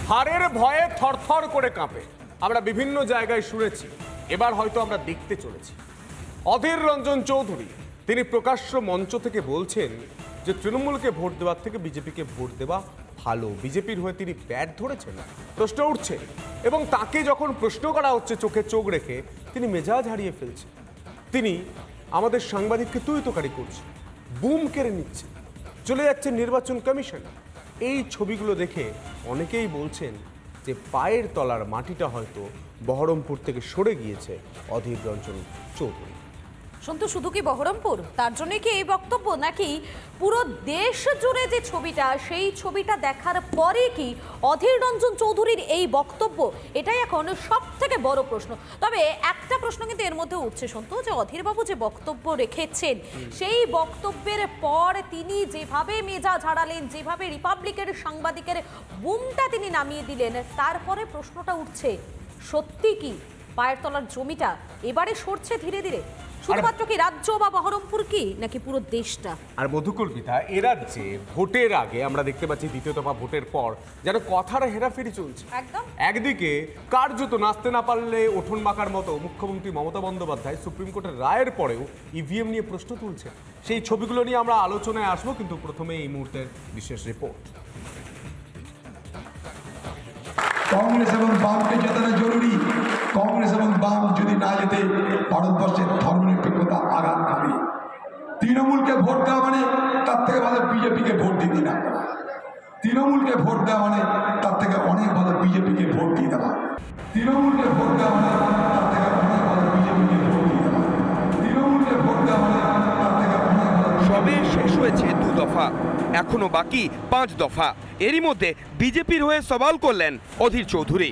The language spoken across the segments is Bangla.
হারের ভয়ে থরথর করে কাঁপে। আমরা বিভিন্ন জায়গায় শুনেছি, এবার হয়তো আমরা দেখতে চলেছি। অধীর রঞ্জন চৌধুরী তিনি প্রকাশ্য মঞ্চ থেকে বলছেন যে তৃণমূলকে ভোট দেওয়ার থেকে বিজেপিকে ভোট দেওয়া ভালো। বিজেপির হয়ে তিনি ব্যাট ধরেছেন, প্রশ্ন উঠছে এবং তাকে যখন প্রশ্ন করা হচ্ছে চোখে চোখ রেখে তিনি মেজাজ হারিয়ে ফেলছেন। তিনি আমাদের সাংবাদিককে তুইতকারি করছেন, বুম কেড়ে নিচ্ছে, চলে যাচ্ছে নির্বাচন কমিশন। এই ছবিগুলো দেখে অনেকেই বলছেন যে পায়ের তলার মাটিটা হয়তো বহরমপুর থেকে সরে গিয়েছে অধীর রঞ্জন চৌধুরী। সন্তু, শুধু কি বহরমপুর, তার জন্য কি এই বক্তব্য, নাকি পুরো দেশ জুড়ে যে ছবিটা সেই ছবিটা দেখার পরে কি অধীর রঞ্জন চৌধুরীর এই বক্তব্য? এটাই এখন সব থেকে বড় প্রশ্ন। তবে একটা প্রশ্ন কিন্তু এর মধ্যে উঠছে সন্তু, যে অধীরবাবু যে বক্তব্য রেখেছেন সেই বক্তব্যের পর তিনি যেভাবে মেজাজ হারালেন, যেভাবে রিপাবলিকের সাংবাদিকের বুমটা তিনি নামিয়ে দিলেন, তারপরে প্রশ্নটা উঠছে সত্যি কি পায়ের তলার জমিটা এবারে সরছে ধীরে ধীরে? শুধুমাত্র কি রাজ্য বা বহরমপুর, কি নাকি পুরো দেশটা? আর মধুকল্পিতা, এ রাজ্যে ভোটের আগে আমরা দেখতে পাচ্ছি দ্বিতীয় দফা ভোটের পর যেন কথার হেরাফেরি চলছে। একদম একদিকে কার্যত নাচতে না পারলে ওঠন বাঁকার মতো মুখ্যমন্ত্রী মমতা বন্দ্যোপাধ্যায় সুপ্রিম কোর্টের রায়ের পরেও ইভিএম নিয়ে প্রশ্ন তুলছে। সেই ছবিগুলো নিয়ে আমরা আলোচনায় আসবো, কিন্তু প্রথমে এই মুহূর্তের বিশেষ রিপোর্ট। কংগ্রেস এবং বামকে জেতানো জরুরি। কংগ্রেস এবং বাম যদি না যেতে ভারতবর্ষের ধর্মনিরপেক্ষতা আঘাত খাবে। তৃণমূলকে ভোট দেওয়া মানে তার থেকে ভালো বিজেপিকে ভোট দিতে না। তৃণমূলকে ভোট দেওয়া মানে তার থেকে অনেক ভালো বিজেপিকে ভোট দিয়ে দেওয়া। তৃণমূলকে ভোট দেওয়া মানে তার থেকে অনেক ভালো বিজেপিকে ভোট দিয়ে দেওয়া। তৃণমূলকে ভোট দেওয়া মানে তার থেকে অনেক ভালো। সবে শেষ হয়েছে 2 দফা, এখনো বাকি 5 দফা। এরই মধ্যে বিজেপির হয়ে সওয়াল করলেন অধীর চৌধুরী।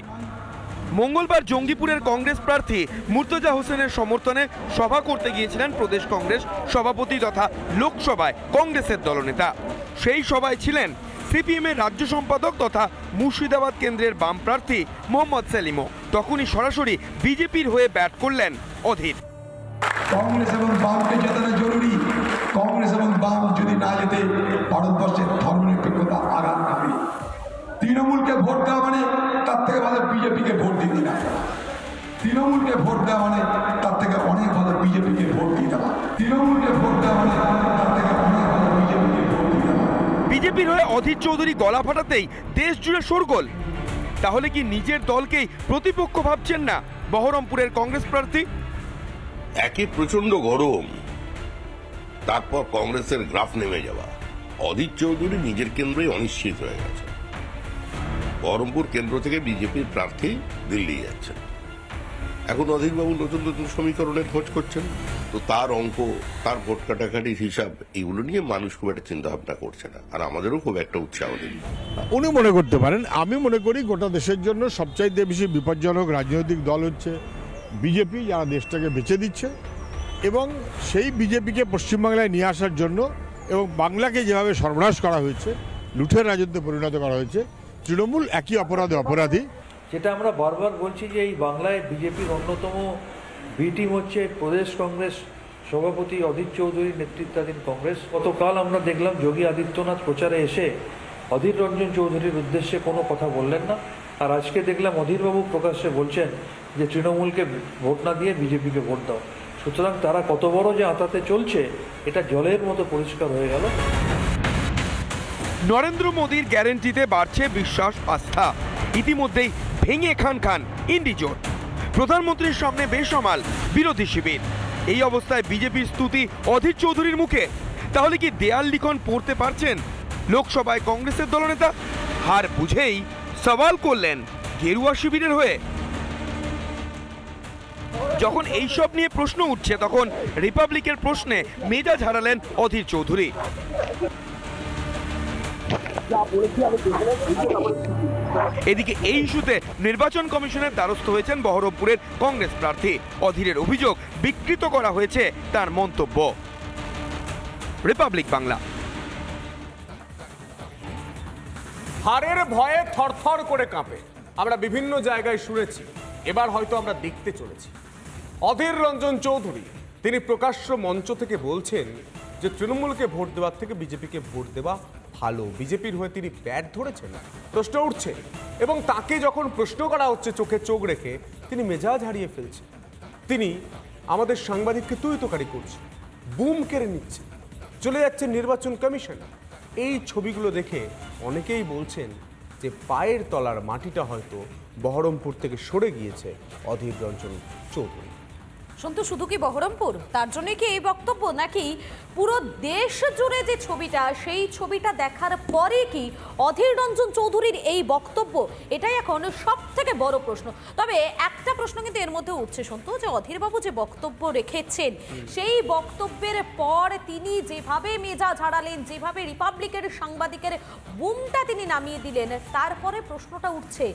মঙ্গলবার জঙ্গিপুরের কংগ্রেস প্রার্থী মুর্তজা হোসেনের সমর্থনে সভা করতে গিয়েছিলেন প্রদেশ কংগ্রেস সভাপতি তথা লোকসভায় কংগ্রেসের দলনেতা। সেই সভায় ছিলেন সিপিএমের রাজ্য সম্পাদক তথা মুর্শিদাবাদ কেন্দ্রের বাম প্রার্থী মোহাম্মদ সেলিমও। তখনই সরাসরি বিজেপির হয়ে ব্যাট করলেন অধীর। কংগ্রেস এবং বামকে জেতানো জরুরি। কংগ্রেস এবং বাম যদি না যেতে ভারতবর্ষের ধর্মনিরপেক্ষতা আঘাত খাবে। তৃণমূলকে ভোট দেওয়া মানে তার থেকে ভালো বিজেপিকে ভোট দিতে না। তৃণমূলকে ভোট দেওয়া মানে তার থেকে অনেক ভালো বিজেপিকে ভোট দিয়ে দেওয়া। তৃণমূলকে ভোট দেওয়া মানে তার থেকে অনেক ভালো বিজেপিকে ভোট দিয়ে দেওয়া। বিজেপির হয়ে অধীর চৌধুরী গলা ফাটাতেই দেশ জুড়ে শোরগোল। তাহলে কি নিজের দলকেই প্রতিপক্ষ ভাবছেন না বহরমপুরের কংগ্রেস প্রার্থী? একে প্রচন্ড গরম, তারপর কংগ্রেসের গ্রাফ নেমে যাওয়া। অধীর চৌধুরী নিজের কেন্দ্রে অনিশ্চিত হয়ে গেছে। বহরমপুর কেন্দ্র থেকে বিজেপির প্রার্থী দিল্লি যাচ্ছেন। এখন অধীরবাবু নতুন নতুন সমীকরণের খোঁজ করছেন, তো তার অঙ্ক, তার ভোট কাটাকাটির হিসাব, এগুলো নিয়ে মানুষ খুব একটা চিন্তা ভাবনা করছে না, আর আমাদেরও খুব একটা উৎসাহ নেই। উনি মনে করতে পারেন, আমি মনে করি গোটা দেশের জন্য সবচাইতে বেশি বিপজ্জনক রাজনৈতিক দল হচ্ছে বিজেপি, যারা দেশটাকে বেঁচে দিচ্ছে। এবং সেই বিজেপিকে পশ্চিমবাংলায় নিয়ে আসার জন্য এবং বাংলাকে যেভাবে সর্বনাশ করা হয়েছে, লুঠের রাজত্বে পরিণত করা হয়েছে, তৃণমূল একই অপরাধে অপরাধী। যেটা আমরা বারবার বলছি যে এই বাংলায় বিজেপির অন্যতম বি টিম হচ্ছে প্রদেশ কংগ্রেস সভাপতি অধীর চৌধুরীর নেতৃত্বাধীন কংগ্রেস। গতকাল আমরা দেখলাম যোগী আদিত্যনাথ প্রচারে এসে অধীর রঞ্জন চৌধুরীর উদ্দেশ্যে কোনো কথা বললেন না। আর আজকে দেখলাম অধীরবাবু প্রকাশ্যে বলছেন যে তৃণমূলকে ভোট না দিয়ে বিজেপিকে ভোট দাও। সুতরাং তারা কত বড় যে আঁতাতে চলছে এটা জলের মতো পরিষ্কার হয়ে গেল। নরেন্দ্র মোদীর গ্যারেন্টিতে বাড়ছে বিশ্বাস, আস্থা। ইতিমধ্যেই ভেঙে খান খান ইন্ডি জোট। প্রধানমন্ত্রীর সামনে বেসামাল বিরোধী শিবির। এই অবস্থায় বিজেপির স্তুতি অধীর চৌধুরীর মুখে। তাহলে কি দেয়াল লিখন পড়তে পারছেন লোকসভায় কংগ্রেসের দলনেতা? হার বুঝেই সওয়াল করলেন গেরুয়া শিবিরের হয়ে। যখন এইসব নিয়ে প্রশ্ন উঠছে তখন রিপাবলিকের প্রশ্নে মেজাজ হারালেন অধীর চৌধুরী। এদিকে এই ইস্যুতে নির্বাচন কমিশনের দ্বারস্থ হয়েছেন বহরমপুরের কংগ্রেস প্রার্থী। অধীরের অভিযোগ বিকৃত করা হয়েছে তার মন্তব্য। রিপাবলিক বাংলা। হারের ভয়ে থরথর করে কাঁপে। আমরা বিভিন্ন জায়গায় শুনেছি, এবার হয়তো আমরা দেখতে চলেছি। অধীর রঞ্জন চৌধুরী তিনি প্রকাশ্য মঞ্চ থেকে বলছেন যে তৃণমূলকে ভোট দেওয়ার থেকে বিজেপিকে ভোট দেওয়া ভালো, বিজেপির হয়ে তিনি ব্যাট ধরেছেন, প্রশ্ন উঠছে। এবং তাকে যখন প্রশ্ন করা হচ্ছে চোখে চোখ রেখে, তিনি মেজাজ হারিয়ে ফেলছেন। তিনি আমাদের সাংবাদিককে তুই তোকারি করছে, বুম কেড়ে নিচ্ছে, চলে যাচ্ছে নির্বাচন কমিশন। এই ছবিগুলো দেখে অনেকেই বলছেন যে পায়ের তলার মাটিটা হয়তো বহরমপুর থেকে সরে গিয়েছে অধীর রঞ্জন চৌধুরী। সন্তু, শুধু কি বহরমপুর, তার জন্য কি এই বক্তব্য, নাকি পুরো দেশ জুড়ে যে ছবিটা, সেই ছবিটা দেখার পরে কি অধীর রঞ্জন চৌধুরীর এই বক্তব্য, এটাই এখন সব থেকে বড় প্রশ্ন। তবে একটা প্রশ্ন কিন্তু এর মধ্যে উঠছে সন্তু, যে অধীরবাবু যে বক্তব্য রেখেছেন, সেই বক্তব্যের পর তিনি যেভাবে মেজাজ হারালেন, যেভাবে রিপাবলিকের সাংবাদিকের বুমটা তিনি নামিয়ে দিলেন, তারপরে প্রশ্নটা উঠছে,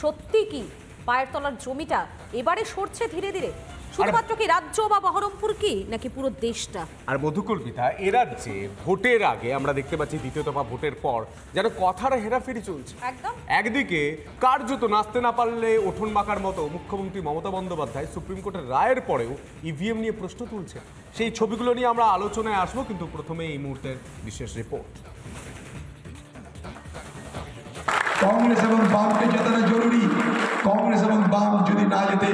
সত্যি কি পায়ের তলার জমিটা এবারে সরছে ধীরে ধীরে? শুধুমাত্র কি রাজ্য বা বহরমপুর, কি নাকি পুরো দেশটা? আর মধুকল্পিতা, এ রাজ্যে ভোটের আগে আমরা দেখতে পাচ্ছি দ্বিতীয় দফা ভোটের পর যেন কথার হেরাফেরি চলছে। একদম। একদিকে কার্যত নাচতে না পারলে ওঠন বাঁকার মতো মুখ্যমন্ত্রী মমতা বন্দ্যোপাধ্যায় সুপ্রিম কোর্টের রায়ের পরেও ইভিএম নিয়ে প্রশ্ন তুলছে। সেই ছবিগুলো নিয়ে আমরা আলোচনায় আসবো, কিন্তু প্রথমে এই মুহূর্তের বিশেষ রিপোর্ট। কংগ্রেস এবং বামকে জেতানো জরুরি। কংগ্রেস এবং বাম যদি না যেতে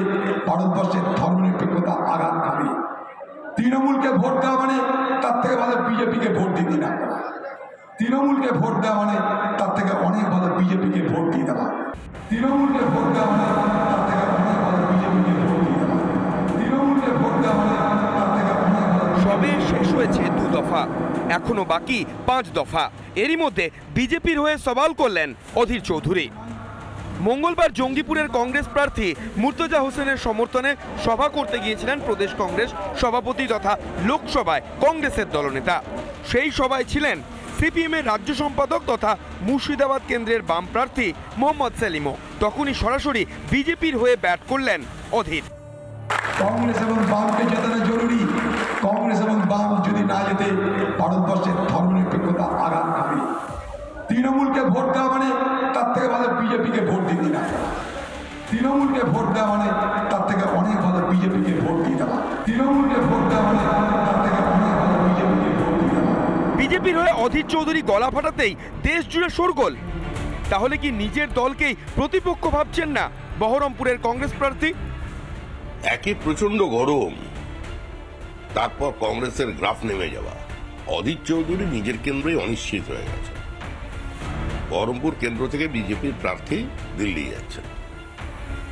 ভারতবর্ষের ধর্মনিরপেক্ষতা আঘাত খাবে। তৃণমূলকে ভোট দেওয়া মানে তার থেকে ভালো বিজেপিকে ভোট দিতে না। তৃণমূলকে ভোট দেওয়া মানে তার থেকে অনেক ভালো বিজেপিকে ভোট দিয়ে দেওয়া। তৃণমূলকে ভোট দেওয়া মানে তার থেকে অনেক ভালো বিজেপিকে ভোট দিয়ে দেওয়া। তৃণমূলকে ভোট দেওয়া মানে তার থেকে অনেক ভালো। সবে শেষ হয়েছে 2 দফা, এখনো বাকি 5 দফা। এরই মধ্যে বিজেপির হয়ে সওয়াল করলেন অধীর চৌধুরী। মঙ্গলবার জঙ্গিপুরের কংগ্রেস প্রার্থী মুর্তজা হোসেনের সমর্থনে সভা করতে গিয়েছিলেন প্রদেশ কংগ্রেস সভাপতি তথা লোকসভায় কংগ্রেসের দলনেতা। সেই সভায় ছিলেন সিপিএমের রাজ্য সম্পাদক তথা মুর্শিদাবাদ কেন্দ্রের বাম প্রার্থী মোহাম্মদ সেলিমও। তখনই সরাসরি বিজেপির হয়ে ব্যাট করলেন অধীর। কংগ্রেস এবং বামকে জেতানো জরুরি। কংগ্রেস এবং বাম যদি না যেতে ভারতবর্ষের ধর্মনিরপেক্ষতা আঘাত খাবে। তৃণমূলকে ভোট দেওয়া মানে তার থেকে ভালো বিজেপিকে ভোট দিতে না। তৃণমূলকে ভোট দেওয়া মানে তার থেকে অনেক ভালো বিজেপিকে ভোট দিয়ে দেওয়া। তৃণমূলকে ভোট দেওয়া মানে তার থেকে অনেক ভালো বিজেপিকে ভোট দিয়ে দেওয়া। বিজেপির হয়ে অধীর চৌধুরী গলা ফাটাতেই দেশ জুড়ে শোরগোল। তাহলে কি নিজের দলকেই প্রতিপক্ষ ভাবছেন না বহরমপুরের কংগ্রেস প্রার্থী? একে প্রচন্ড গরম, তারপর কংগ্রেসের গ্রাফ নেমে যাওয়া। অধীর চৌধুরী নিজের কেন্দ্রেই অনিশ্চিত হয়ে গেছে। বহরমপুর কেন্দ্র থেকে বিজেপির প্রার্থী দিল্লি যাচ্ছেন।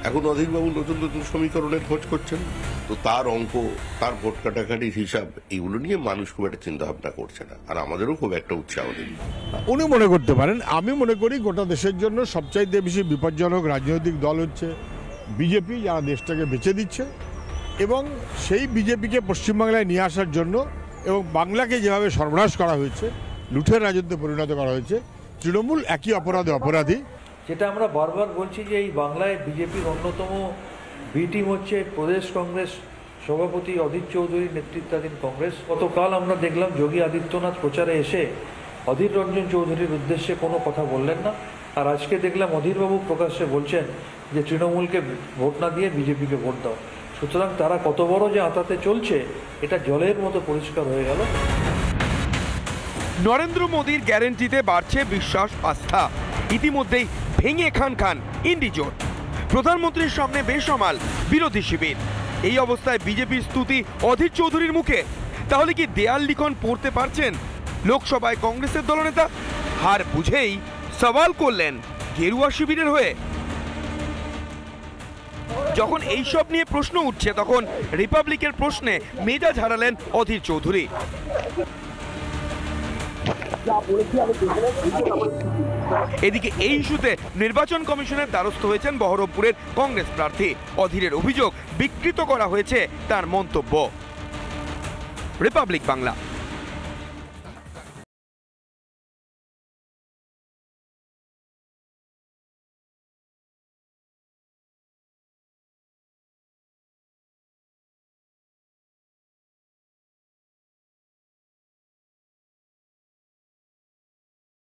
এখন অধীরবাবু নতুন নতুন সমীকরণের খোঁজ করছেন, তো তার অঙ্ক, তার ভোট কাটাকাটির হিসাব, এগুলো নিয়ে মানুষ খুব একটা চিন্তা ভাবনা করছে না, আর আমাদেরও খুব একটা উৎসাহ নেই। উনি মনে করতে পারেন, আমি মনে করি গোটা দেশের জন্য সবচাইতে বেশি বিপজ্জনক রাজনৈতিক দল হচ্ছে বিজেপি, যারা দেশটাকে বেঁচে দিচ্ছে। এবং সেই বিজেপিকে পশ্চিমবাংলায় নিয়ে আসার জন্য এবং বাংলাকে যেভাবে সর্বনাশ করা হয়েছে, লুঠের রাজত্বে পরিণত করা হয়েছে, তৃণমূল একই অপরাধে অপরাধী। যেটা আমরা বারবার বলছি যে এই বাংলায় বিজেপির অন্যতম বি টিম হচ্ছে প্রদেশ কংগ্রেস সভাপতি অধীর চৌধুরীর নেতৃত্বাধীন কংগ্রেস। গতকাল আমরা দেখলাম যোগী আদিত্যনাথ প্রচারে এসে অধীর রঞ্জন চৌধুরীর উদ্দেশ্যে কোনো কথা বললেন না। আর আজকে দেখলাম অধীরবাবু প্রকাশ্যে বলছেন যে তৃণমূলকে ভোট না দিয়ে বিজেপিকে ভোট দাও। সুতরাং তারা কত বড় যে আঁতাতে চলছে, এটা জলের মতো পরিষ্কার হয়ে গেল। নরেন্দ্র মোদীর গ্যারেন্টিতে বাড়ছে বিশ্বাস, আস্থা। ইতিমধ্যেই ভেঙে খান খান ইন্ডি জোট। প্রধানমন্ত্রীর সামনে বেসামাল বিরোধী শিবির। এই অবস্থায় বিজেপির স্তুতি অধীর চৌধুরীর মুখে। তাহলে কি দেয়াল লিখন পড়তে পারছেন লোকসভায় কংগ্রেসের দলনেতা? হার বুঝেই সওয়াল করলেন গেরুয়া শিবিরের হয়ে। যখন এইসব নিয়ে প্রশ্ন উঠছে, তখন রিপাবলিকের প্রশ্নে মেজাজ হারালেন অধীর চৌধুরী। এদিকে এই ইস্যুতে নির্বাচন কমিশনের দ্বারস্থ হয়েছেন বহরমপুরের কংগ্রেস প্রার্থী। অধীরের অভিযোগ বিকৃত করা হয়েছে তার মন্তব্য। রিপাবলিক বাংলা।